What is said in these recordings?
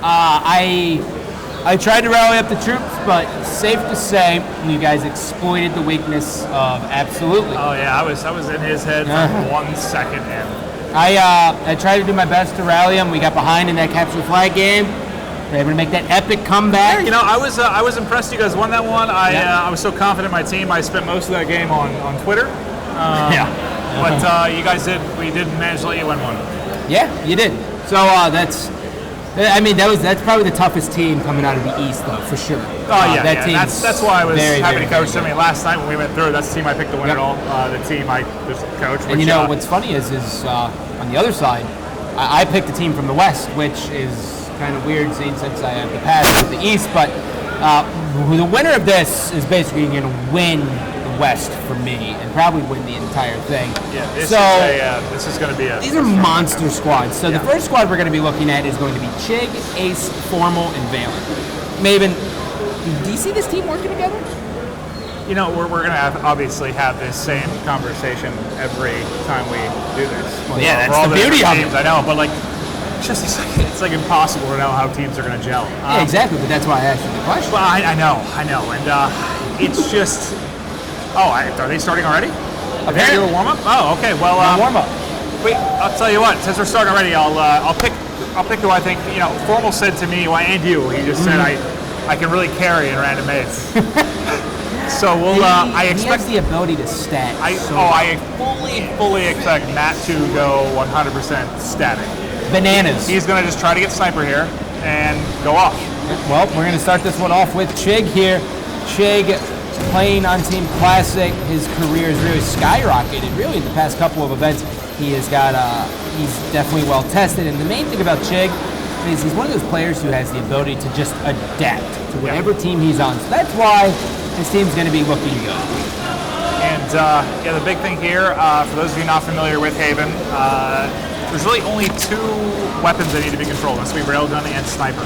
I tried to rally up the troops, but safe to say you guys exploited the weakness of absolutely. Oh yeah, I was in his head for 1 second in. I tried to do my best to rally him. We got behind in that capture the flag game. We were able to make that epic comeback. Yeah, I was impressed. You guys won that one. I was so confident in my team. I spent most of that game on Twitter. But you guys we did manage to let you win one. Yeah, you did. So that's probably the toughest team coming out of the East, though, for sure. That's why I was happy to coach. Very I mean, last night when we went through, that's the team I picked to win it all. The team I just coached. And what's funny is on the other side, I picked a team from the West, which is kind of weird seeing since I have the past with the East. But the winner of this is basically going to win the West for me and probably win the entire thing. Yeah, this is going to be these are monster squads. So the first squad we're going to be looking at is going to be Chig, Ace, Formal, and Valen. Maven, do you see this team working together? We're going to obviously have this same conversation every time we do this. Well, yeah, that's the beauty of it. I know, but it's like impossible to know how teams are going to gel. Yeah, exactly, but that's why I asked you the question. Well, I know, and it's just. Oh, are they starting already? Okay, you're a warm up. Oh, okay. Well, warm up. Wait, I'll tell you what. Since we're starting already, I'll pick who I think. Formal said to me, and you. He just said I can really carry in random mates. So I expect he has the ability to stat. I fully expect Matt to go 100% static. Bananas. He's going to just try to get sniper here and go off. Well, we're going to start this one off with Chig here. Chig playing on Team Classic. His career has really skyrocketed. Really, in the past couple of events, he's definitely well tested. And the main thing about Chig is he's one of those players who has the ability to just adapt to whatever team he's on. So that's why his team's going to be looking good. And the big thing here, for those of you not familiar with Haven, there's really only two weapons that need to be controlled. That's going to be railgun and sniper.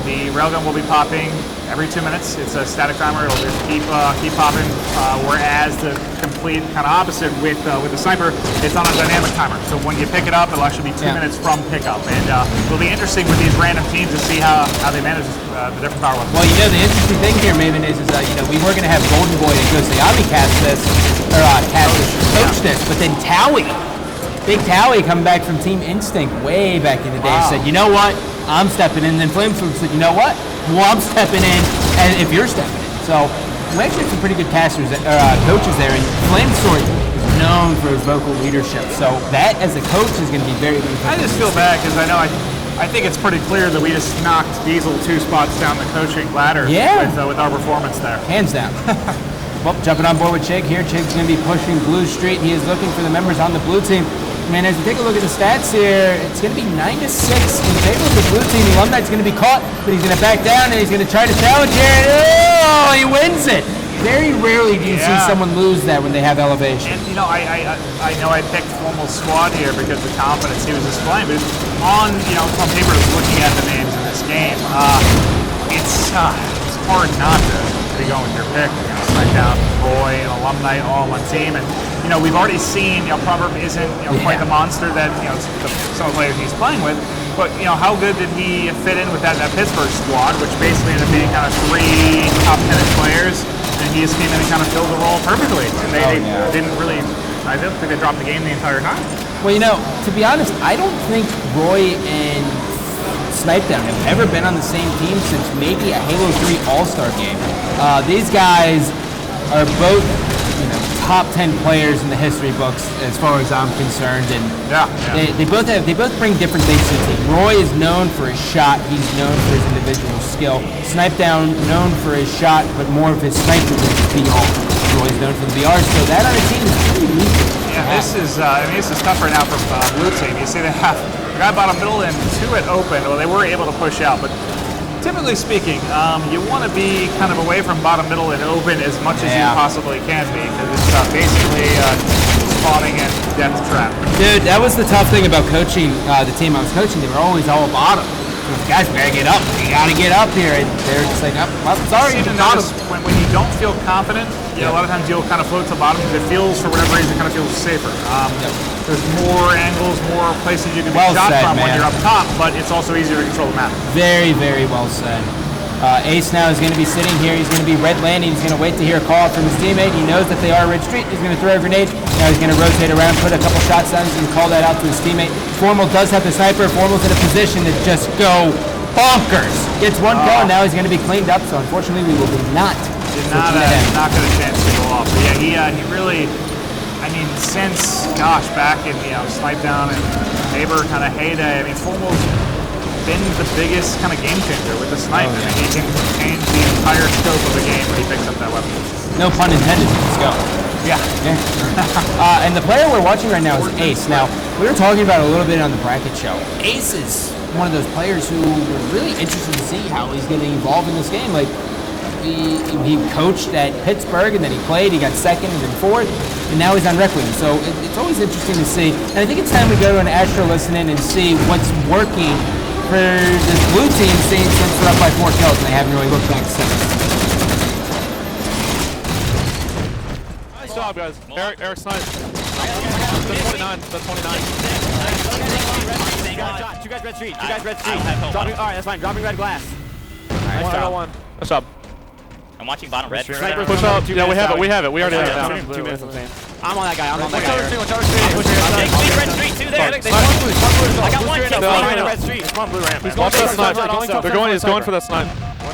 The railgun will be popping every 2 minutes. It's a static timer. It'll just keep popping. Whereas the complete kind of opposite with the sniper, it's on a dynamic timer. So when you pick it up, it'll actually be 2 minutes from pickup. And it'll be interesting with these random teams to see how they manage the different power weapons. Well, the interesting thing here, Maven, is we were going to have Golden Boy and Josayami coach this, but then Towie. Big Towie coming back from Team Instinct way back in the day said, you know what, I'm stepping in. And then Flamesword said, you know what, well, I'm stepping in, and if you're stepping in. So we actually have some pretty good coaches there, and Flamesword is known for his vocal leadership. So that, as a coach, is going to be very good. I just feel bad because I think it's pretty clear that we just knocked Diesel 2 spots down the coaching ladder with our performance there. Hands down. Well, jumping on board with Chig here. Chig's going to be pushing Blue Street. He is looking for the members on the blue team. Man, as we take a look at the stats here, it's going to be 9-6 in favor of the blue team. The Alumni's going to be caught, but he's going to back down, and he's going to try to challenge here. And, he wins it. Very rarely do you see someone lose that when they have elevation. And, I know I picked Formal's squad here because of the confidence he was displaying, but on paper, looking at the names in this game, it's hard not to be going with your pick. Down Roy and Alumni all on one team, and we've already seen Proverb isn't quite the monster that some of the players he's playing with, but how good did he fit in with that Pittsburgh squad, which basically ended up being kind of 3 top 10 players, and he just came in and kind of filled the role perfectly, and they didn't really. I don't think they dropped the game the entire time. Well, to be honest, I don't think Roy and Snipedown have ever been on the same team since maybe a Halo 3 All Star game. These guys are both, top 10 players in the history books as far as I'm concerned, and they both bring different things to the team. Roy is known for his shot. He's known for his individual skill. Snipedown known for his shot, but more of his sniping than his VR. Roy's known for the VR, so that on a team is pretty weak. Yeah, this is tough right now for blue team. You see they have a guy bottom middle and 2 at open. Well, they were able to push out, but typically speaking, you want to be kind of away from bottom middle and open as much as you possibly can be, because it's basically spawning and depth trap. Dude, that was the tough thing about coaching the team I was coaching. They were always all bottom. guys, we gotta get up. We gotta get up here. And they're just like, oh, sorry. You notice when you don't feel confident, a lot of times you'll kind of float to the bottom because it feels, for whatever reason, kind of feels safer. There's more angles, more places you can be shot from when you're up top, but it's also easier to control the map. Very, very well said. Ace now is going to be sitting here. He's going to be red landing. He's going to wait to hear a call from his teammate. He knows that they are Red Street. He's going to throw a grenade. Now he's going to rotate around, put a couple shots down. He's going to call that out to his teammate. Formal does have the sniper. Formal's in a position to just go bonkers. Gets one kill, and now he's going to be cleaned up. So unfortunately, we will be not. Did not get a chance to go off. But yeah, he really. I mean, since back in Snipe Down and Neighbor kind of heyday. I mean, Formal's been the biggest kind of game changer with the snipe. I mean, he can change the entire scope of the game when he picks up that weapon. No pun intended. Let's go. Yeah. And the player we're watching right now is Ace. Now, we were talking about it a little bit on the bracket show. Ace is one of those players who we're really interested to see how he's going to evolve in this game. Like, he coached at Pittsburgh, and then he played. He got second and then fourth, and now he's on Requiem. So it's always interesting to see. And I think it's time we go to an Astro listen in and see what's working for this blue team, since they're up by 4 kills and they haven't really looked back since. Nice job, guys. Eric Snipe. That's 29. That's 29. Two guys red street. Dropping, all right, that's fine. Dropping red glass. Nice job. Nice job. I'm watching bottom red. Push up. Yeah, we have it. We already have it down. 2 minutes, I'm saying. I'm on that guy. I'm on that guy. I'm taking red street too there. I got one kill. Red street. Come on, blue ramp. Watch that snipe. He's going for that snipe.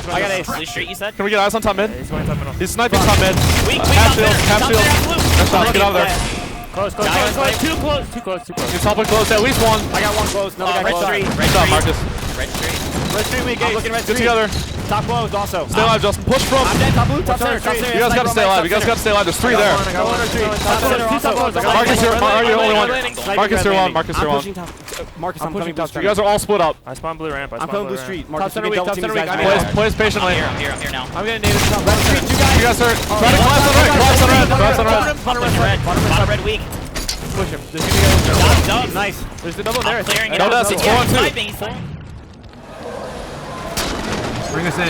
I got Ace. Blue street, you said? Can we get eyes on top mid? He's going top middle. He's sniping top mid. Weak Half out there. shield. Nice shot. Get out of there. Close. Too close. He's helping close. At least one. I got one close. Another guy close. Good job, Marcus. Red street. Red street, we engage. Looking red Get street. together. Top closed also. Stay alive, Justin. Push from. I'm dead. Top blue. Top center. You guys gotta stay alive. There's 3 there. Marcus, you're the only one. Marcus, you're on. Marcus, I'm pushing top. You guys are all split up. I spawned blue ramp. I'm playing blue street. Marcus, Top center weak. Play patient lane. I'm here now. I'm gonna nade it. Red street. You guys are trying to collapse on red. Collapse on red. Bottom red weak. Push him. There's gonna be Dub. nice. There's the double there. I'm clearing it No, out. that's it's 4-2. Bring us in.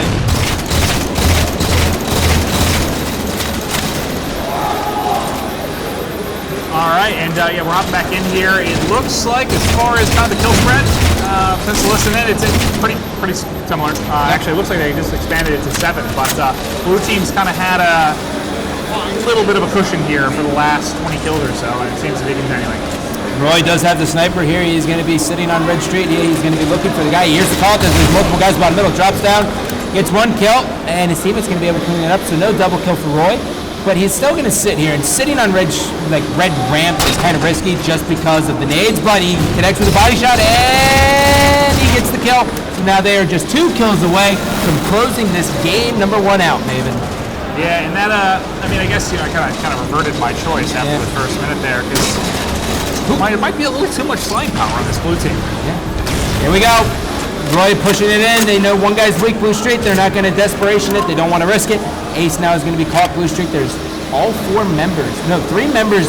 All right, and we're hopping back in here. It looks like, as far as kind of the kill spread, since listening in, it's pretty similar. Actually, it looks like they just expanded it to 7, but blue team's kind of had a little bit of a cushion here for the last 20 kills or so, and it seems to be continuing. Roy does have the sniper here. He's going to be sitting on Red Street. He's going to be looking for the guy. He hears the call. There's multiple guys about middle. Drops down, gets 1 kill, and his teammate's going to be able to clean it up. So no double kill for Roy. But he's still going to sit here, and sitting on red ramp is kind of risky just because of the nades. But he connects with a body shot, and he gets the kill. So now they are just 2 kills away from closing this game number 1 out, Maven. Yeah, and that I mean, I guess I kind of reverted my choice after the first minute there, because it might be a little too much slaying power on this blue team. Yeah. Here we go. Roy pushing it in. They know one guy's weak, blue street. They're not going to desperation it. They don't want to risk it. Ace now is going to be caught blue street. There's all 3 members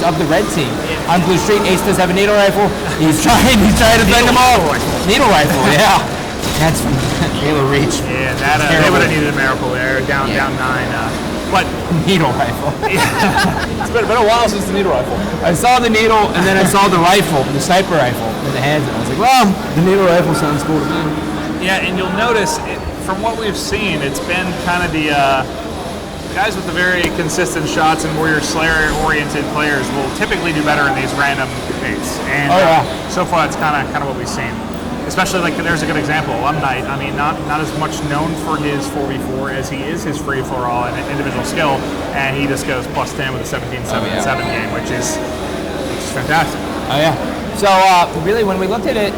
of the red team on blue street. Ace does have a needle rifle. He's trying to bend them all. Needle rifle, yeah. That's from Halo Reach. Yeah, they would have needed a miracle there. Down 9. But needle rifle. It's been a while since the needle rifle. I saw the needle, and then I saw the rifle, the sniper rifle, in the hands, and I was like, well, the needle rifle sounds cool to me. Yeah, and you'll notice, from what we've seen, it's been kind of the guys with the very consistent shots and warrior slayer-oriented players will typically do better in these random debates. And so far, that's kind of what we've seen. Especially, like, there's a good example, Alumni. I mean, not as much known for his 4v4 as he is his free-for-all and individual skill, and he just goes +10 with a 17-7-7 game, which is fantastic. Oh yeah. So really, when we looked at it,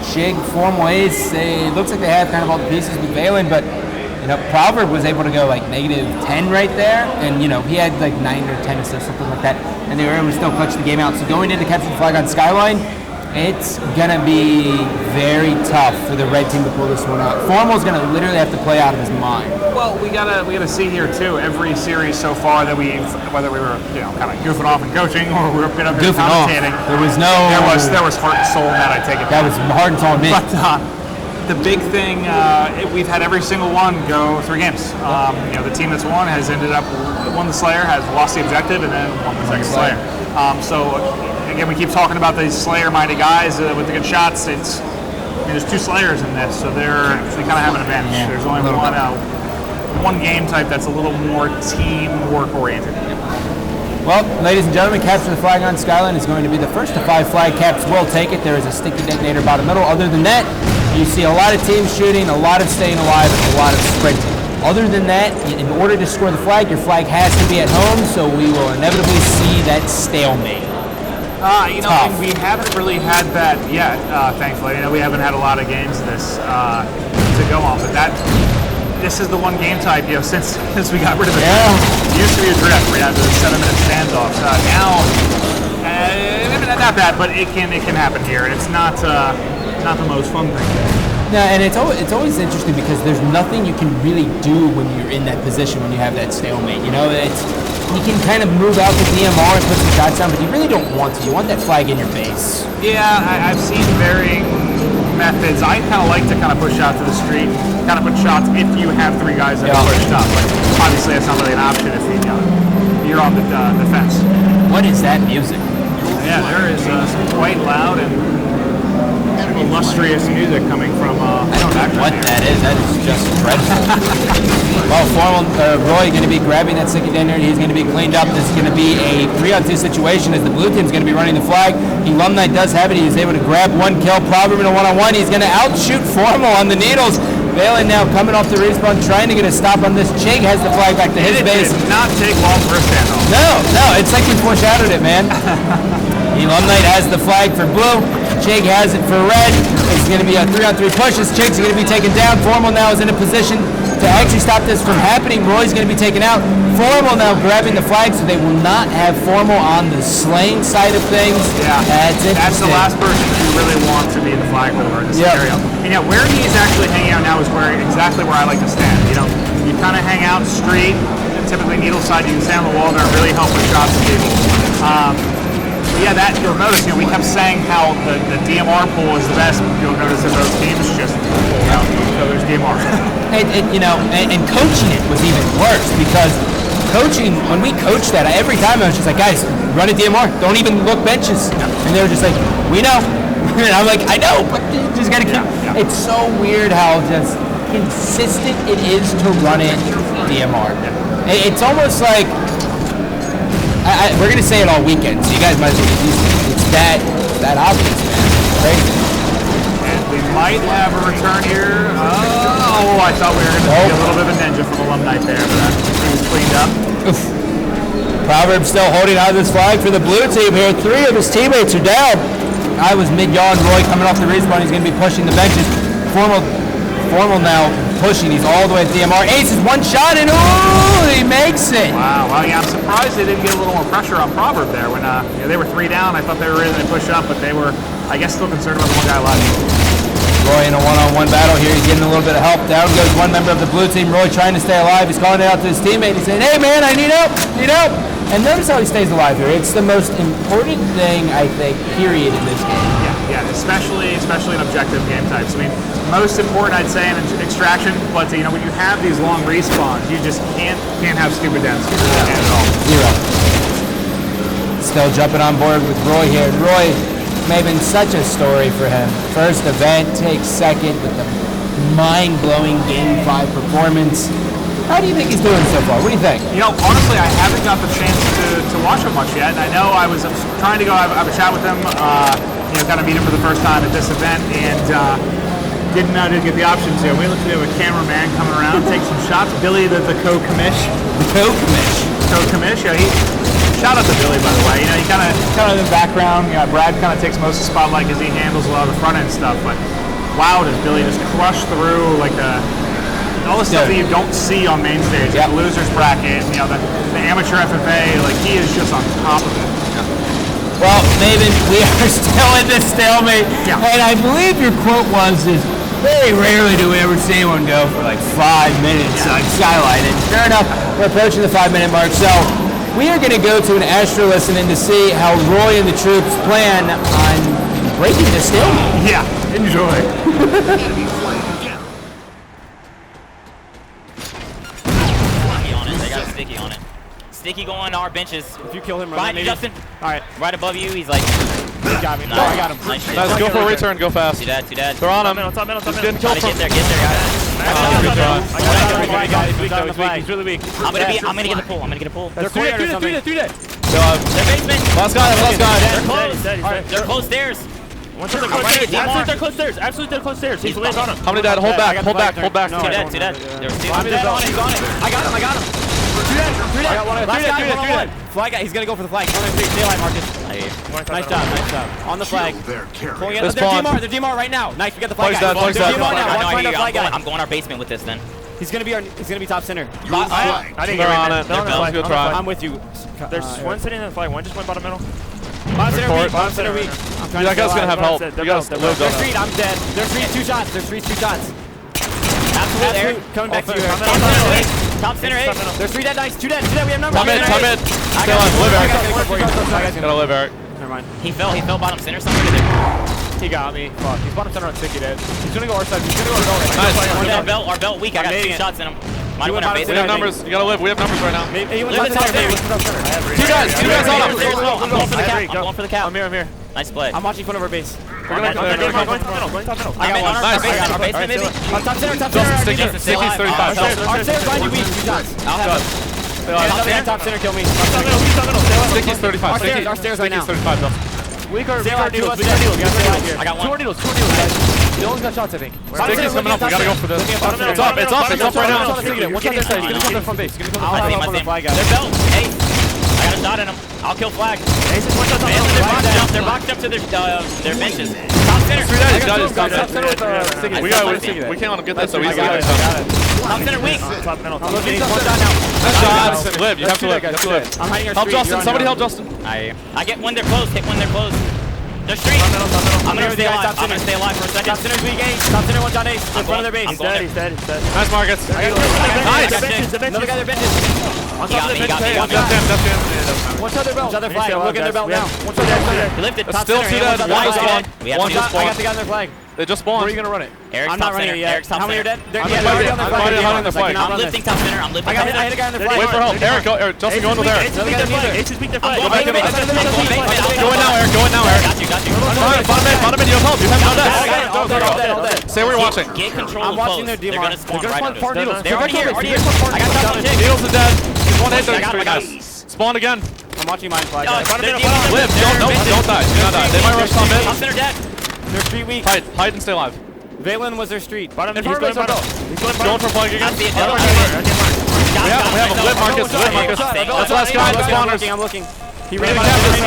Shig, Formal Ace, it looks like they have kind of all the pieces with Valen, but Proverb was able to go like -10 right there, and he had like 9 or 10 assists, something like that, and they were able to still clutch the game out. So going into capture the flag on Skyline, it's gonna be very tough for the red team to pull this one out. Formal's gonna literally have to play out of his mind. Well, we gotta see here too. Every series so far that whether we were kind of goofing off and coaching or we were a bit up here commentating, there was heart and soul in that. I take it. That was heart and soul in me. But the big thing, we've had every single one go 3 games. The team that's won has ended up won the Slayer, has lost the objective, and then won the second Slayer. So again, we keep talking about these Slayer-minded guys with the good shots. There's 2 Slayers in this, so they kind of have an advantage. Yeah, there's only one game type that's a little more teamwork oriented. Well, ladies and gentlemen, capture the flag on Skyline is going to be the first of 5 flag caps. Will take it. There is a sticky detonator bottom middle. Other than that, you see a lot of teams shooting, a lot of staying alive, and a lot of sprinting. Other than that, in order to score the flag, your flag has to be at home, so we will inevitably see that stalemate. We haven't really had that yet, thankfully. We haven't had a lot of games of this to go on, but this is the one game type, since we got rid of it. It used to be a drift where you had the 7-minute standoffs. Now, not bad, but it can happen here. It's not the most fun thing. No, and it's always interesting because there's nothing you can really do when you're in that position when you have that stalemate. You can kind of move out the DMR and put some shots down, but you really don't want to. You want that flag in your base. Yeah, I've seen varying methods. I kind of like to push out to the street, kind of put shots if you have 3 guys that are pushed up. But obviously, that's not really an option if you're on the defense. What is that music? Yeah, there is some quite loud and illustrious music coming from. I don't know what that is. That is just dreadful. Well, Roy going to be grabbing that sticky detonator. He's going to be cleaned up. This is going to be a 3-on-2 situation as the blue team's going to be running the flag. Alumni does have it. He was able to grab 1 kill. Proverb in a 1-on-1. He's going to outshoot Formal on the needles. Valen now coming off the respawn, trying to get a stop on this. Chig has the flag back to his base. It did not take long for a standoff. No, it's like he foreshadowed it, man. Alumni has the flag for blue. Chig has it for red. It's going to be a 3-on-3 push. As Chig's going to be taken down. Formal now is in a position to actually stop this from happening. Roy's going to be taken out. Formal now grabbing the flag, so they will not have Formal on the slain side of things. Yeah, that's the last person you really want to be the flag holder in this scenario. And where he's actually hanging out now is exactly where I like to stand. You kind of hang out street, typically needle side. You can stand on the wall there and really help with shots to people. That you'll notice. We kept saying how the DMR pool is the best. You'll notice that those teams just pull out the other's DMR. and coaching it was even worse because coaching, when we coached that, every time I was just like, guys, run a DMR. Don't even look benches. And they were just like, we know. And I'm like, I know, but you just gotta keep. It's so weird how just consistent it is to run it DMR. It's almost like. We're going to say it all weekend, so you guys might as well get used to it. It's that obvious, man. Crazy. And we might have a return here. I thought we were going to see a little bit of a ninja from Alumni there, but he was cleaned up. Oof. Proverb still holding out this flag for the blue team here. 3 of his teammates are down. I was mid-yawn. Roy coming off the respawn. He's going to be pushing the benches. Formal now pushing. He's all the way at DMR. Ace is 1 shot, and he makes it. Wow. I'm surprised they didn't get a little more pressure on Proverb there when they were 3 down. I thought they were really going to push up, but they were, I guess, still concerned about the 1 guy left. Roy in a 1-on-1 battle here. He's getting a little bit of help. Down goes 1 member of the blue team. Roy trying to stay alive. He's calling it out to his teammate. He's saying, hey, man, I need help. And notice how he stays alive here. It's the most important thing, I think, period, in this game. Yeah, especially in objective game types. Most important, I'd say, in extraction, but when you have these long respawns, you just can't have stupid deaths at all. 0. Still jumping on board with Roy here. Roy may have been such a story for him. First event, takes second with the mind-blowing Game 5 performance. How do you think he's doing so far? What do you think? Honestly, I haven't got the chance to watch him much yet. And I know I was trying to go have a chat with him, kind of meet him for the first time at this event, and didn't get the option to. We looked at a cameraman coming around, take some shots. Billy, the co-commish. The co-commish. Co-commish, shout out to Billy, by the way. He kind of in the background. Brad kind of takes most of the spotlight because he handles a lot of the front end stuff. But wow, does Billy just crush through all the stuff that you don't see on main stage, the losers bracket, the amateur FFA. He is just on top of it. Well, Maven, we are still in this stalemate. Yeah. And I believe your quote was, Very rarely do we ever see anyone go for like 5 minutes on Skyline. And fair enough, we're approaching the 5-minute mark. So we are going to go to an Astro listening to see how Roy and the troops plan on breaking the stalemate. Yeah, enjoy. Sticky on it. They got a sticky on it. Sticky going to our benches. If you kill him, Behind you, Justin. All right. Right above you. He's like. He got me. Nice. Oh, I got him. Nice shit. Guys, go for a return. Go fast. Too dead. They're on him. Top middle. He's getting killed Try to from. get there, guys. He's weak. He's really weak. I'm gonna get a pull. They're three dead. Their basement. Last guy. They're close. They're close stairs. They're close stairs. Absolutely, they're close stairs. He's laying on him. How many dead? Hold back. Two dead. Two dead. There's two. He's on it. I got him. Two dead. I got one. Last guy, one. Flag guy. He's gonna go for the flag. Daylight, Marcus. Nice job. On the flag. Pulling it. They're DMR right now. Nice. We got the flag guy. Flag's They're dead. DMR now. Watch find our flag guy. I'm going our basement with this then. He's gonna be top center. I didn't They're get on right it. there. That was a good try. I'm with you. There's one sitting in the flag. One just went bottom middle. Bottom center Report. weak. Bottom center weak. I'm trying That to guy's gonna have help. They're You guys built. live They're though. street. I'm dead. They're street. 2 shots. Absolute air. Coming back to you. Top center eight. There's 3 dead. Nice. 2 dead. We have numbers. Time in. Stay alive. Live, Eric. Gotta live, Eric. Never mind. He fell bottom center. Something there. He got me. Fuck. He's bottom center on sticky dead. He's gonna go our side. He's gonna go our Nice. Our belt weak. I got 2 shots in him. Might have went our We basement. have numbers. You gotta live. We have numbers right now. He went Live the top center. Two guys on him. I'm going for the cap. I'm going for the cap. I'm here. Nice play. I'm watching front of our base. We're gonna Going top middle. I got one. Nice. Our basement maybe. Top center. Justin, Sticky. Sticky's 35. Our stairs behind you weak. 2 shots. I'll have Top center kill me. Sticky's 35. Our stairs right now. Sticky's 35. Justin. We got needles. We got needles. I got one. Two more needles, guys. Dylan's got shots, I think. Sticky's coming up. We gotta go for this. It's up right now. What's up this side? He's gonna come to front base. He's gonna come I to see front my base. team. They're belt. Hey, I got a shot in them. I'll kill flag. They're boxed up to their benches. Top center. We can't let him get that so easily. Top center weak. Top middle. Nice shots. Live. You have to live. I'm hiding our Help street. Justin. Somebody help Justin. I get when they're close. Hit when they're close. The street. I'm gonna stay alive. I'm gonna stay alive for a second. Top center's weak, Ace. Top center, 1 shot Ace. In front of their base. I'm going there. Nice, Marcus. Nice. Another guy their benches. He got me. One shot their belt. One shot their flag. Look at their belt now. One shot their He lifted top Still center. two dead. One just spawned. We have One to just do I got spawned. the guy on their flag. They just spawned. Where are you gonna run it? Eric's I'm top not running center. it yet. Eric's top How many are center. dead? They're already on their on flag. the flag. I'm lifting top center. I'm lifting I top hit center. a guy on their flag. Wait for help. Eric, Justin, go in with Eric. Another guy on their Aces beat their I'm flag. going back to basement. base. I'm going basement. Go in now, Eric. Go in now, Eric. Got you. Bottom mid. You have help. You have no death. All dead. Say where you're watching. Get control I'm of watching close. their They're DMR. gonna spawn They're right gonna spawn under us. needles. They're already here. They're I got top on Needles is dead. He's 1 hit. I got 33. Spawn again. I'm watching mine flag. Live. Don't die. Do not die. They might rush top mid. Top center dead. They're street weak. Hide and stay alive. Valen was their street. He's going Going for flag again. I see it. We have him. Live, Marcus. Live, Marcus. That's the last guy. The spawners. I'm looking. He We ran need to by cap the this.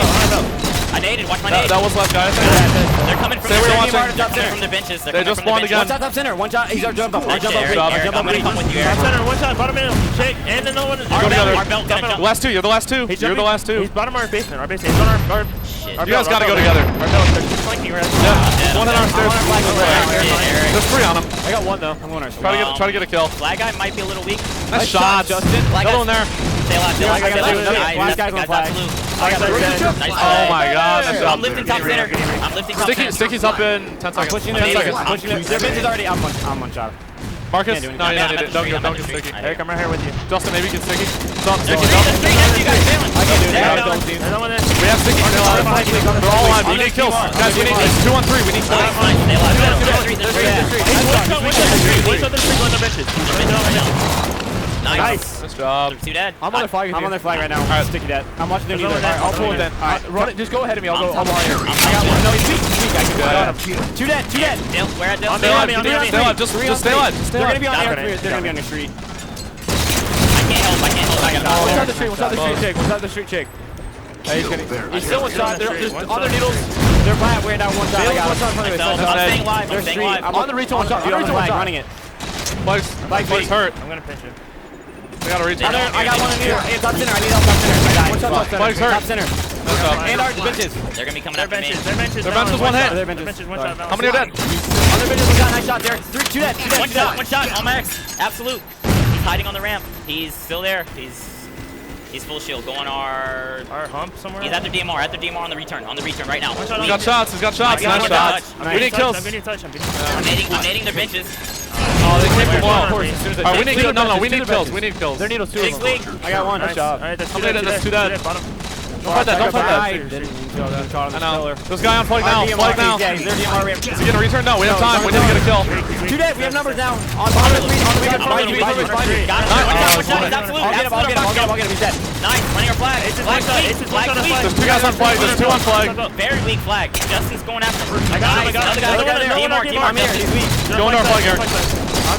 I naded. Watch my nade. That was the last guy. They're coming from Say where you're their watching. benches. They're coming from their benches. They just spawned One again. shot top center. One shot. He's our jump up. Our jump up. Eric, Our Eric, jump I'm up. gonna come with you, Eric. Top center, one shot, bottom middle, shake, and another one. Our together. belt gonna The jump. last two. You're the last two. You're the last two. He's bottom of our basement. Our basement. He's on our Shit. our You guys belt, gotta our go belt. together. Our belt. They're just flanking right now. Yeah. One in our stairs. Eric. There's 3 on him. I got one though. I'm going our Try to get a kill. Flag guy might be a little weak. Nice shot, Justin. Another one there. Stay alive. Stay alive. I got Stay two. alive. Last guy's on flag. I got Nice Oh play. my god. Nice I'm job. lifting top center. I'm lifting top center. Sticky's up in 10 I'm seconds. pushing 10 their seconds. seconds. Pushing their bench is already. I'm one shot. Marcus? Can't do anything. No, you I'm don't at need the it. Don't street, get I'm at the Sticky. street. Eric, I'm right here with you. Justin, maybe get Sticky. Stop, They're Sticky. the street. That's you guys failing. I can do Yeah, it. there's no one in. We have Sticky still alive. They're all alive. We need kills. Guys, we need it's 2 on 3. We need kills. Nice. Stay alive. They're street. What's up the street on the benches? Nice. Nice job. Two dead. I'm on their flag. I'm on their flag right now. Alright. Sticky dead. I'm watching their There's needle. no one Alright, I'll there. pull it then. Alright, Run it. Just go ahead of me. I'll go. I'm I'm on here. top I got one. No, he's weak. He's weak. I can do Yeah. it. Two dead. Two dead. Dale, where at Dale? Stay alive, stay alive. Stay alive. Just stay alive. Just stay They're gonna alive. be on Got air. it. They're gonna be on the street. I can't help. I gotta What's go. on the street? What's on the street? Check. What's on the street? Check. He's still one shot. They're just on their needles. They're flat. We're down one shot. I got one shot in front of I'm us. staying live. They're I'm staying street. live. I'm on the reach one shot. On the flag. Running it. Flags hurt. I'm gonna pinch him. We gotta reach. I got one in here. Hey, top center. I need help top center. One shot top center. Flags hurt. Top center. That's up. And our benches. They're gonna be coming Their after me. benches. Their benches. Their benches one hit. Their benches. One shot. How many are dead? On the benches, one shot, nice shot there. 2 dead, 2 dead. One shot, all max. Absolute. He's hiding on the ramp. He's still there. He's full shield. Going our hump somewhere. He's at the DMR. At the DMR on the return. On the return right now. He's got shots. He's got shots. Nice shots. We need kills. I'm nading their benches. Oh, they take them well. Alright, we need kills. No, we need kills. We need kills. Their needles 2 Big of weak. them. I got one. Nice job. Alright, that's 2 dead. Don't fight that. Don't fight that. I know. This guy on flag now. Flag now. Yeah, he's their DMR ramp. Is he gonna return? No, we have time. We need to get a kill. 2 dead. We have numbers now. On the weekend. Got him. One shot. He's absolute. I'll get him. He's dead. Nice. Running our flag. Flag weak. There's 2 guys on flag. There's 2 on flag. Very weak flag. Justin's going after him. I got him. Another guy. DMR. He's weak. Go into our flag, Eric. I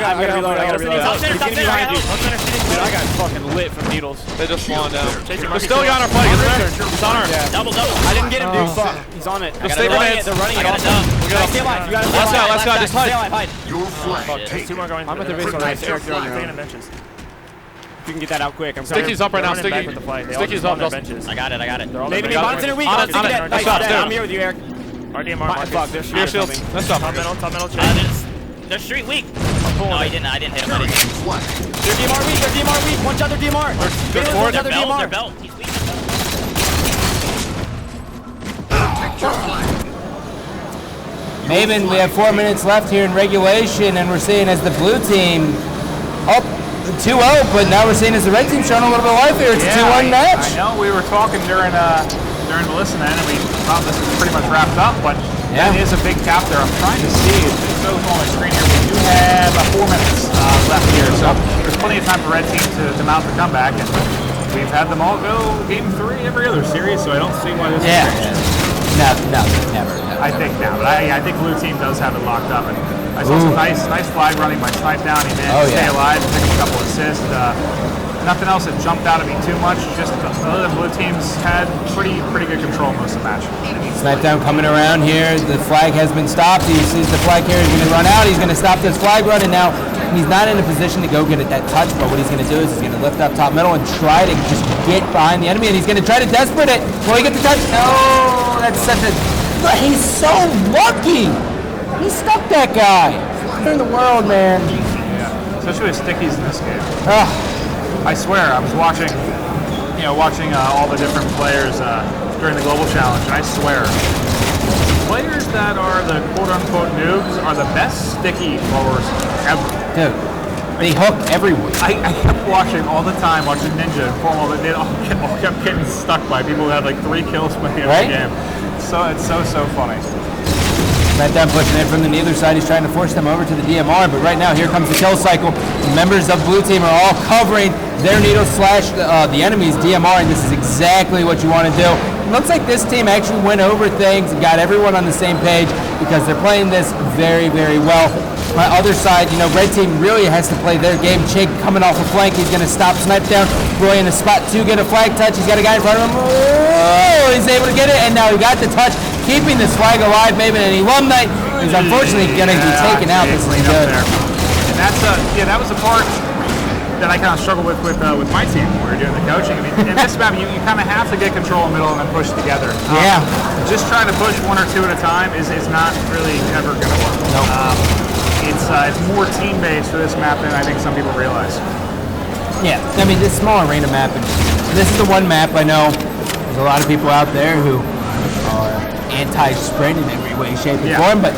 gotta reload. Top center. Dude, I got fucking lit from needles. They just spawned down. There's still a guy on our flag. He's on our. Double. I didn't get him, dude. Fuck. He's on it. Stay grenades. They're running it. I got a dub. Stay alive. You gotta stay Last alive. guy. Just hide. Stay alive. Your flag taken. 2 more going. I'm at the base on nice. Eric, you're on your own. benches. You can get that out quick. I'm Sticky's up right now. They're running back with the flag. They all Sticky's just up. on their benches. I got it. Maybe Bonds in a week. On it. Nice Shot, dead. dude. I'm here with you, Eric. RDMR. Fuck, they're Your shooting. shields. That's up. Top middle, check. They're street weak. No, I didn't hit him. They're They're DMR weak. One shot, they're DMR. They're forward. Their belt. He's weak. Maven, we have 4 minutes left here in regulation, and we're seeing as the blue team up 2-0, but now we're seeing as the red team showing a little bit of life here. It's a 2-1 match. I know we were talking during the listen then, and we thought this was pretty much wrapped up, but Yeah. that is a big cap there. I'm trying to see. It's so on my screen here. We do have 4 minutes left here, so there's plenty of time for red team to mount the comeback, and we've had them all go game 3 every other series, so I don't see why this is changing. No, never. I think now, but I think blue team does have it locked up. And I saw some nice flag running by Snipe down. He managed to stay alive and pick up a couple assists. Nothing else that jumped out at me too much. Just the other blue teams had pretty good control most of the match. Snipe down coming around here. The flag has been stopped. He sees the flag carrier is going to run out. He's going to stop this flag run, and now he's not in a position to go get at that touch, but what he's going to do is he's going to lift up top middle and try to just get behind the enemy, and he's going to try to desperate it. Will he get the touch? No, that's such a... He's so lucky. He stuck that guy. What in the world, man? Yeah, especially with stickies in this game. Ugh. I swear, I was watching all the different players during the global challenge, and I swear, players that are the quote-unquote noobs are the best sticky throwers ever. Dude, they hook everywhere. I kept watching all the time, watching Ninja and Formal, and they all kept getting stuck by people who had like 3 kills by the end of the game. So it's so funny. Right down pushing in from the neither side. He's trying to force them over to the DMR, but right now here comes the kill cycle. The members of blue team are all covering their needle slash the enemy's DMR, and this is exactly what you want to do. It looks like this team actually went over things and got everyone on the same page because they're playing this very, very well. My other side, red team really has to play their game. Chig coming off a flank. He's going to stop Snipe down. Roy in a spot 2, get a flag touch. He's got a guy in front of him. Oh, he's able to get it, and now he got the touch. Keeping this flag alive, maybe an alumni is unfortunately going to be taken out. This is good. And that's that was the part that I kind of struggled with my team when we were doing the coaching. I mean, in this map, you kind of have to get control in the middle and then push together. Just trying to push 1 or 2 at a time is not really ever going to work. Nope. It's more team-based for this map than I think some people realize. Yeah, I mean, this small arena map, and this is the one map I know there's a lot of people out there who are anti-sprint in every way, shape, and form, but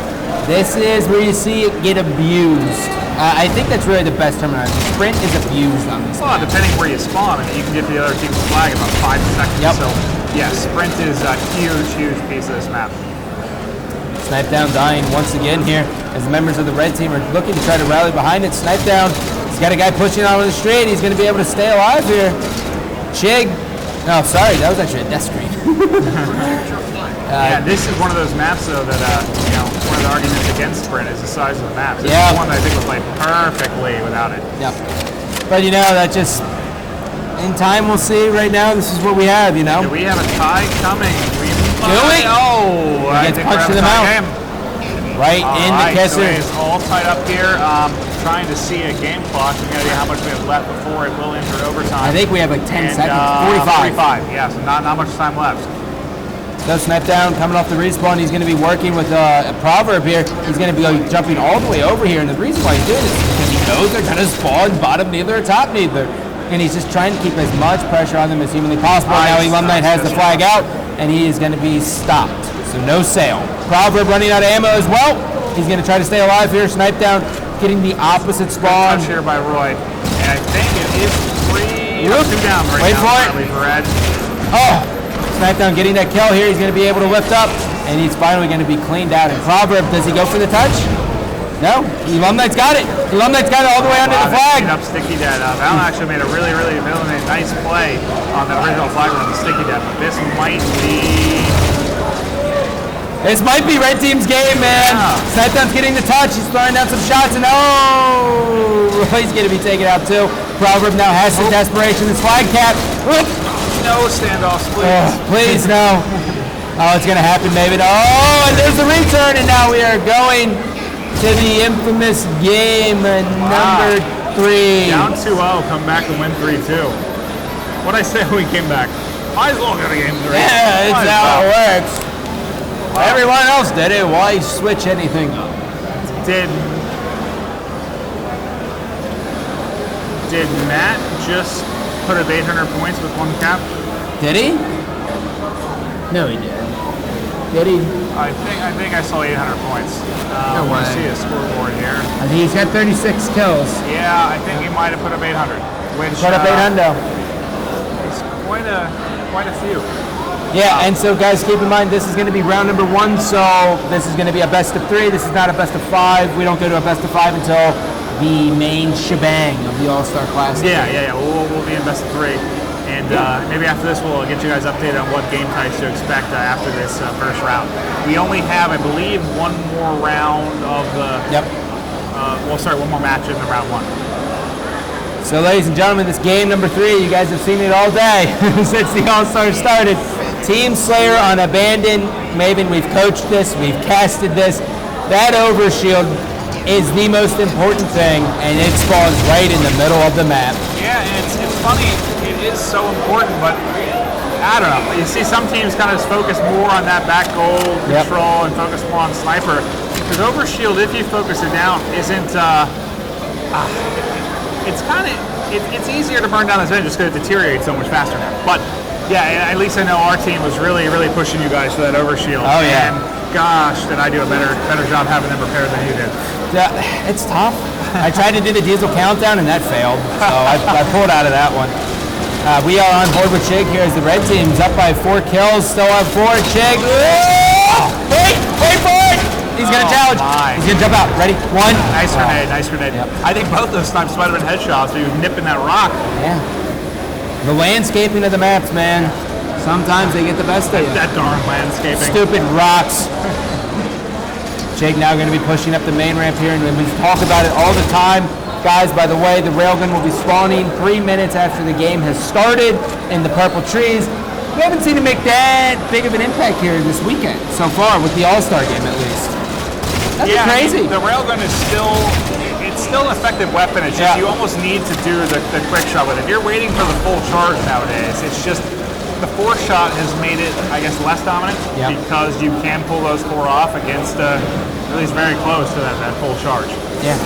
this is where you see it get abused. I think that's really the best terminology. Sprint is abused on this. Well, depending where you spawn, I mean, you can get the other team's flag in about 5 seconds. Yep. So, yeah, sprint is a huge piece of this map. Snipe down dying once again here as the members of the red team are looking to try to rally behind it. Snipe down, he's got a guy pushing out on the straight. He's going to be able to stay alive here. Chig, no, sorry, that was actually a death screen. Yeah, this is one of those maps, though, that, one of the arguments against sprint is the size of the map. This is one that I think would play perfectly without it. Yep. But, that just, in time we'll see. Right now, this is what we have, Do we have a tie coming? Do we? Oh, he gets punched in the mouth. Right in the kisser. So it's all tied up here. Trying to see a game clock. We're going to see how much we have left before it will enter overtime. I think we have like 10 seconds. 45. 45, yeah, so not much time left. So Snipe Down coming off the respawn. He's going to be working with a Proverb here. He's going to be jumping all the way over here. And the reason why he's doing this is because he knows they're going to spawn bottom needler or top needler. And he's just trying to keep as much pressure on them as humanly possible. Now Elum Knight has the flag out, and he is going to be stopped. So no sale. Proverb running out of ammo as well. He's going to try to stay alive here. Snipe Down getting the opposite spawn. Touch here by Roy. And I think it is 3 or 2 down right Wait now. for it. For Red. Oh, Snipe Down getting that kill here. He's going to be able to lift up, and he's finally going to be cleaned out. And Proverb, does he go for the touch? No. Elum Knight's got it. Elum Knight's got it all the way under the flag. Up Sticky Dad. Val actually made a really nice play on the original flag on the Sticky Dad, but this might be... This might be Red Team's game, man. Yeah. Snipe Down's getting the touch. He's throwing down some shots, and oh, he's going to be taken out too. Proverb now has some desperation. His flag cap. Whoop. No standoffs, please. Please, no. Oh, it's going to happen, maybe. Oh, and there's the return, and now we are going to the infamous game number 3. Down 2-0, come back and win 3-2. What'd I say when we came back? Might as well go to game 3. Yeah, it's how it works. Wow. Everyone else did it. Why switch anything? Did Matt just put up 800 points with 1 cap? Did he? No, he didn't. Did he? I think I saw 800 points. I want to see a scoreboard here. I think he's got 36 kills. Yeah, I think he might have put up 800. Which put up 800. It's quite a few. Yeah, and so guys, keep in mind this is going to be round number 1. So this is going to be a best of 3. This is not a best of 5. We don't go to a best of 5 until the main shebang of the All Star Classic. Yeah. We'll be in best of 3. And maybe after this, we'll get you guys updated on what game types to expect after this first round. We only have, I believe, 1 more round of the... Yep. One more match in the round 1. So, ladies and gentlemen, this game number 3, you guys have seen it all day since the All-Star started. Team Slayer on Abandoned Maven. We've coached this. We've casted this. That overshield is the most important thing, and it spawns right in the middle of the map. Yeah, and it's funny. It is so important, but I don't know. You see some teams kind of focus more on that back goal control and focus more on sniper. Because overshield, if you focus it down, isn't... It's easier to burn down this event just because it deteriorates so much faster now. But yeah, at least I know our team was really pushing you guys for that overshield. Oh yeah. And gosh, did I do a better job having them prepared than you did. Yeah, it's tough. I tried to do the diesel countdown and that failed, so I pulled out of that one. We are on board with Chig here as the red team's up by 4 kills, still have 4. Chig, wait for it! He's gonna challenge. He's gonna jump out. Ready? 1. Nice grenade. Yep. I think both those times might have been headshots, but he was nipping that rock. Yeah. The landscaping of the maps, man. Sometimes they get the best of you. That darn landscaping. Stupid rocks. Jake now going to be pushing up the main ramp here, and we talk about it all the time. Guys, by the way, the railgun will be spawning 3 minutes after the game has started in the purple trees. We haven't seen it make that big of an impact here this weekend so far, with the All-Star game at least. That's crazy. The railgun is still an effective weapon. It's just you almost need to do the quick shot with it. If you're waiting for the full charge nowadays, it's just the 4 shot has made it, I guess, less dominant because you can pull those 4 off against at least very close to that full charge. Yeah.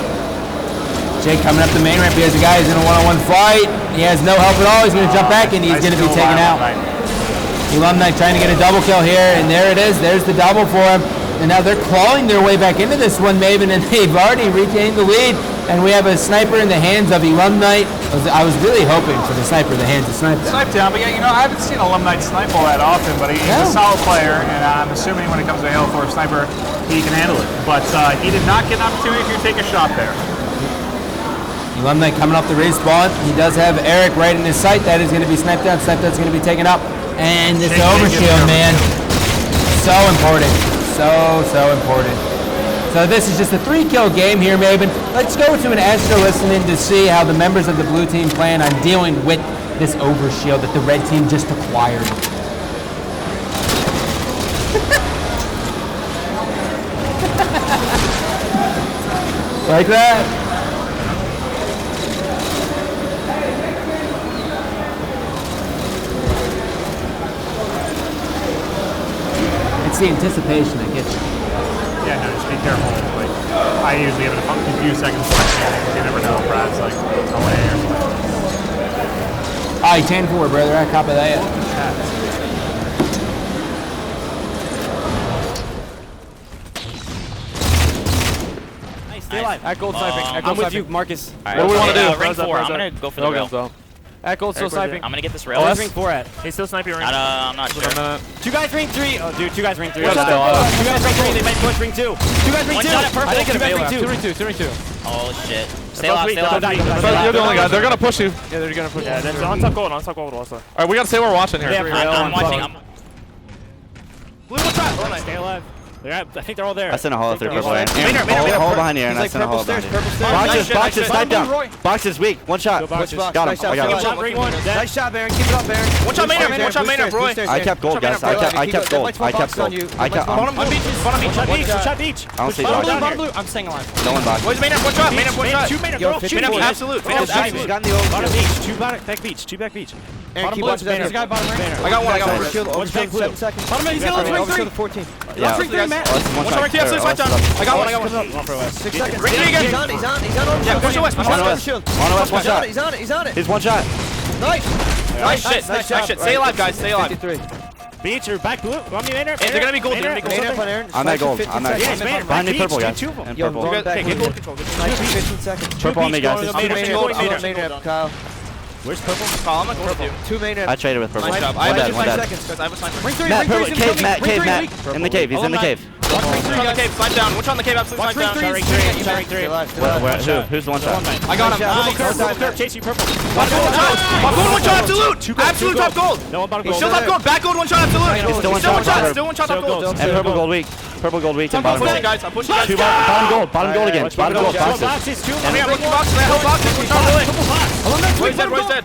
Jake coming up the main ramp. He has a guy who's in a one-on-one fight. He has no help at all. He's going to jump back and he's going to be taken out. Elum Knight trying to get a double kill here, and there it is. There's the double for him. And now they're clawing their way back into this one, Maven, and they've already regained the lead. And we have a sniper in the hands of Elum Knight. I was really hoping for the sniper in the hands of Snipe Down. Snipe Down, but I haven't seen Elum Knight snipe all that often, but he's a solid player, and I'm assuming when it comes to Halo 4 sniper, he can handle it. But he did not get an opportunity to take a shot there. Elum Knight coming off the respawn. He does have Eric right in his sight. That is going to be Snipe Down. Snipe Down's going to be taken up. And this overshield, man, so important. So important. So this is just a 3-kill game here, Maven. Let's go to an Astro listening to see how the members of the blue team plan on dealing with this overshield that the red team just acquired. Like that? the anticipation that gets you. Yeah, no, just be careful. Like, I usually have a few seconds left. You never know. Brad's like away or something. All right, 10-4, brother. I copy that. Stay alive. At gold sniping. I'm with you, Marcus. All right, What do we wanna do? Ring 4. I'm gonna go for the rail. At gold still sniping. I'm gonna get this rail. Where's ring 4 at? He's still sniping ring. I'm not sure. Two guys ring 3. Oh, dude, two guys ring 3. Watch out. Two guys ring 3. They might push ring 2. Two guys ring 2. One shot at purple. I think Two it's ring 2. ring 2. Oh shit. Stay alive. Stay alive. You're the only guy. They're gonna push you. Yeah, they're gonna push you. Yeah, then on top gold also. Alright, we gotta say we're watching here. I'm watching. Blue, what's up? Stay alive. I think they're all there. I sent a hole through purple lane. Maynard. Hold behind here, and I sent a hole behind here. Boxes, snipe down. Box is weak. One shot. Got him. I got him. Nice shot, Baron. Keep it up, Baron. One shot, Maynard. Roy. I kept gold, guys. I kept gold. I kept gold. I kept. Bottom beach. Shot beach. I don't see Bottom box. blue. I'm staying alive. No one box. Where's Maynard? One shot. Maynard. One shot. Shoot Maynard, Yo, bro. 54. Shoot Absolute. He's Absolute. got the old bottom beach. Two back beach. Two back beach. Bottom blue. There's a guy bottom ring. I got one. One's back blue. Bottom ring. He's got ring 3. 14. Yeah. Ring 3, Matt. One shot. Right here. Absolute. Right down. I got one. 6 seconds. Ring 3 again. He's on. Yeah. Push the west. On the west. One shot. He's on it. He's one shot. Nice shit. Nice shit. Stay alive, guys. Stay alive. Beach or back blue. Want me, Maynard? They're gonna be gold. They're gonna be gold. I'm at gold. I'm at Yeah, gold. Maynard. Behind me, purple, guys. Two of them. And purple. Okay, get gold control. 15 seconds. Purple on me, guys. Kyle. Where's purple? I'm gonna gold with you. 2 Maynard. I traded with purple. Nice job. One dead. Guys, I have a sniper. Ring 3. Matt, purple. Cave, Matt. In the cave. He's in the cave. Watch on the cave. Slide down. Watch on the cave. Absolute. Slide down. Ring 3. Who's the one shot? I got him. Purple, chase you, purple. Top gold. One shot. Absolute. Absolute top gold. No one bottom gold. Still top gold. Back gold. One shot. Absolute. Still one Still one shot. shot. Still one shot. Top gold. And purple gold weak. Purple gold weak and I'm bottom pushing, gold. guys. I'm pushing, guys. Bottom gold. Bottom gold again. Bottom gold. Boxes. Boxes. Two. I got rookie boxes. I hold boxes. One shot. Roy's dead. Roy's dead.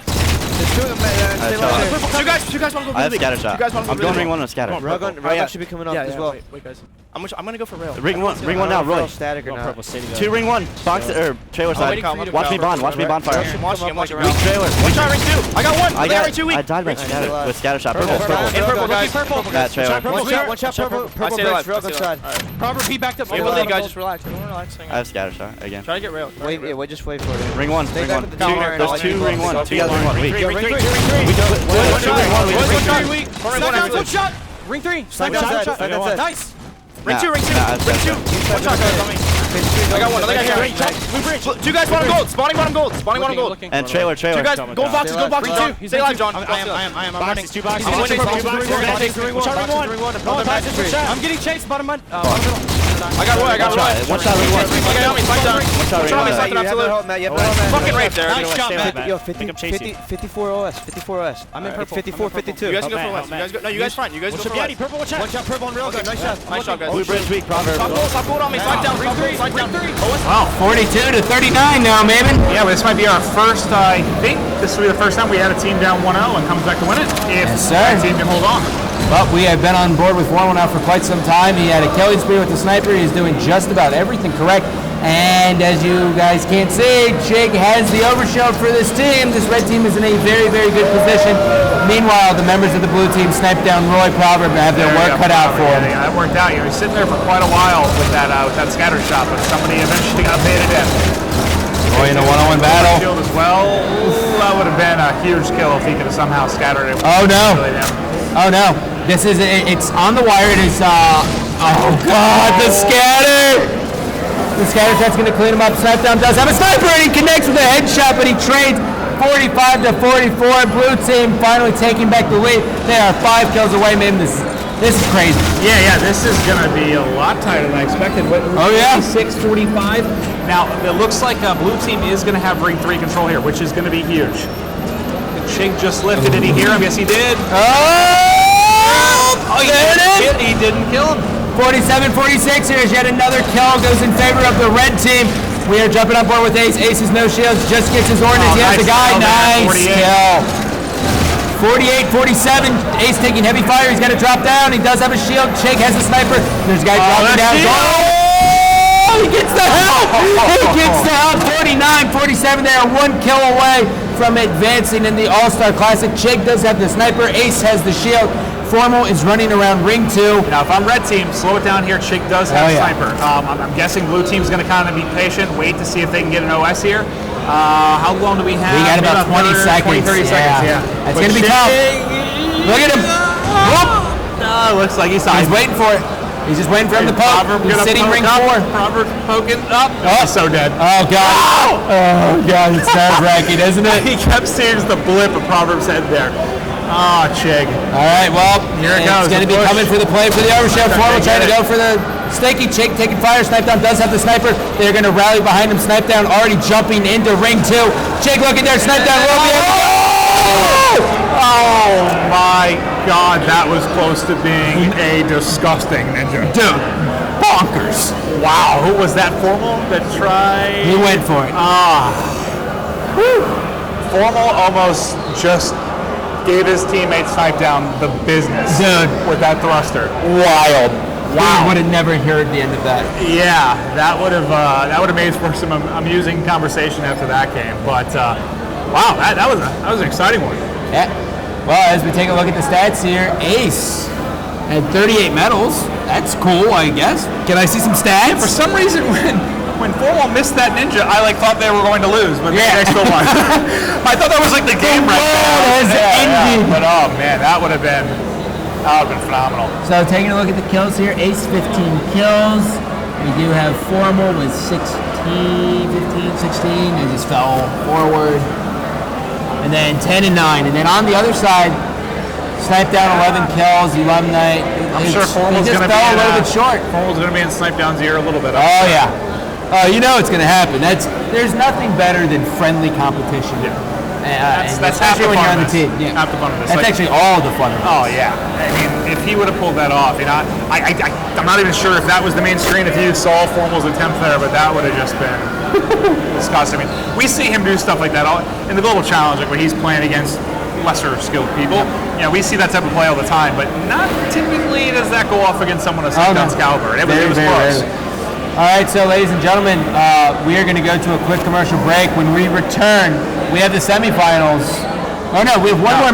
Two guys want to go I have blue. scatter shot. You guys want to I'm go going blue. ring one on scatter. Rogan should be coming up as well. Wait, guys. I'm gonna go for rail. Ring one now, Roy. Static or not? Two ring one. Box or trailer side. Watch me bond. Watch me bonfire. I'm watching Weak around. trailer. One shot, ring 2. I got one. I I got ring 2 got. weak. I died by scatter with scatter shot. Purple. In purple, guys. That trailer. One shot, purple. Purple stay alive. bridge, I rogue stay outside. Proper P backed up. Wait, lead, guys. Just relax. Everyone relax. I have scatter shot again. Try to get rail. Wait, just wait for it. Ring one. Stay Ring back one. with the tower. There's two ring one. Two guys ring one. Weak. Ring 3. One shot. Ring 3. Snipe outside. Nice. Ring 2. One shot, guys. On me. I got one. Another guy here. Two guys bottom gold. Spawning bottom gold. And trailer. Two guys gold boxes. Gold boxes. Stay alive, John. I am. I'm running. Two boxes. I'm winning. I'm getting chased bottom mud. I got Roy. One shot. Ring one. Okay, on me. Slide down. One shot. Ring one. Fucking right there. Nice shot, Matt. Yo, 54 OS. 54 OS. I'm in purple. 54, 52. You guys can go for west. You guys go. No, you guys fine. You guys go for west. Purple, watch out. Watch out, purple on rail gun. Nice shot. Nice shot, guys. Blue bridge weak. Proverb. Top gold on me. Slide down. Ring 3. Slide down. Wow, 42-39 now, Maven. Yeah, well, this might be our first, I think this will be the first time we had a team down 1-0 and comes back to win it. If Yes, sir. that team can hold on. Well, we have been on board with 1-1 now for quite some time. He had a killing spree with the sniper. He's doing just about everything correct. And as you guys can't see, Jake has the overshield for this team. This red team is in a very, very good position. Meanwhile, the members of the blue team snipe down Roy Proverb and have their work cut out for him. Yeah, that worked out. You were sitting there for quite a while with that scatter shot, but somebody eventually got paid it in. Roy in a one-on-one battle. Shield as well. Ooh, that would have been a huge kill if he could have somehow scattered it. Oh no! Oh no! This is it's on the wire. It is. Oh God! The scatter! The scatter shot's going to clean him up. Snipedown does have a sniper, and he connects with a headshot, but he trades 45-44. Blue team finally taking back the lead. They are 5 kills away, man. This is crazy. Yeah. This is going to be a lot tighter than I expected. Oh yeah. 6:45. Now it looks like blue team is going to have ring 3 control here, which is going to be huge. Chig just lifted. Did he hear him? Yes, he did. Oh! There it is. He didn't kill him. 47-46. Here's yet another kill. Goes in favor of the red team. We are jumping on board with Ace. Ace has no shields. Just gets his ordnance. He has the guy. Nice kill. 48-47. Ace taking heavy fire. He's going to drop down. He does have a shield. Shake has a sniper. There's a guy dropping down. Oh, he gets the help. He gets the help. 49-47. They are 1 kill away from advancing in the All Star Classic. Jake does have the sniper. Ace has the shield. Formal is running around ring 2. Now, if I'm red team, slow it down here. Chig does have sniper. I'm guessing blue team's going to kind of be patient, wait to see if they can get an OS here. How long do we have? We got about 20 seconds. 30 seconds, yeah. It's going to be tough. Look at him. Looks like he's waiting for it. He's just waiting for him to poke. He's sitting ring 4. Proverb poking up. Oh, so dead. Oh, God. Oh, God. It's nerve-wracking, isn't it? He kept seeing the blip of Proverb's head there. Oh, Chig. All right, well, here it goes. It's going to be coming for the play for the overshare. Formal trying to go for the Stakey. Chig taking fire. Snipedown does have the sniper. They're going to rally behind him. Snipedown already jumping into ring 2. Chig looking there. Snipedown will be able to Oh my God, that was close to being a disgusting ninja. Dude, bonkers. Wow, who was that? Formal that tried? He went for it. Formal almost just gave his teammate Snipedown the business. Dude. With that thruster. Wild. Wow. Would have never heard the end of that. Yeah, that would have made for some amusing conversation after that game. But wow, that was an exciting one. Yeah. Well, as we take a look at the stats here, Ace had 38 medals. That's cool, I guess. Can I see some stats? Yeah, for some reason, when Formal missed that ninja, I thought they were going to lose, but they still won. I thought that was like the game right there. Yeah. But oh man, that would have been phenomenal. So taking a look at the kills here, Ace 15 kills. We do have Formal with 16. They just fell forward. And then 10 and 9. And then on the other side, Snipedown 11 kills, Illuminate. I'm sure Formal's going to be a little bit short. Formal's going to be in Snipedown's ear a little bit. Oh yeah. You know it's going to happen. There's nothing better than friendly competition. Yeah. That's half the fun on the team. Yeah. Half the fun of this. That's actually all the fun of this. Oh yeah. I mean, if he would have pulled that off, I'm not even sure if that was the main screen, if you saw Formal's attempt there, but that would have just been disgusting. I mean, we see him do stuff like that in the global challenge, like when he's playing against lesser skilled people. You know, we see that type of play all the time, but not typically does that go off against someone of Snipedown's caliber. It was close. All right, so ladies and gentlemen, we are going to go to a quick commercial break. When we return, we have the semifinals. Oh no, we have one more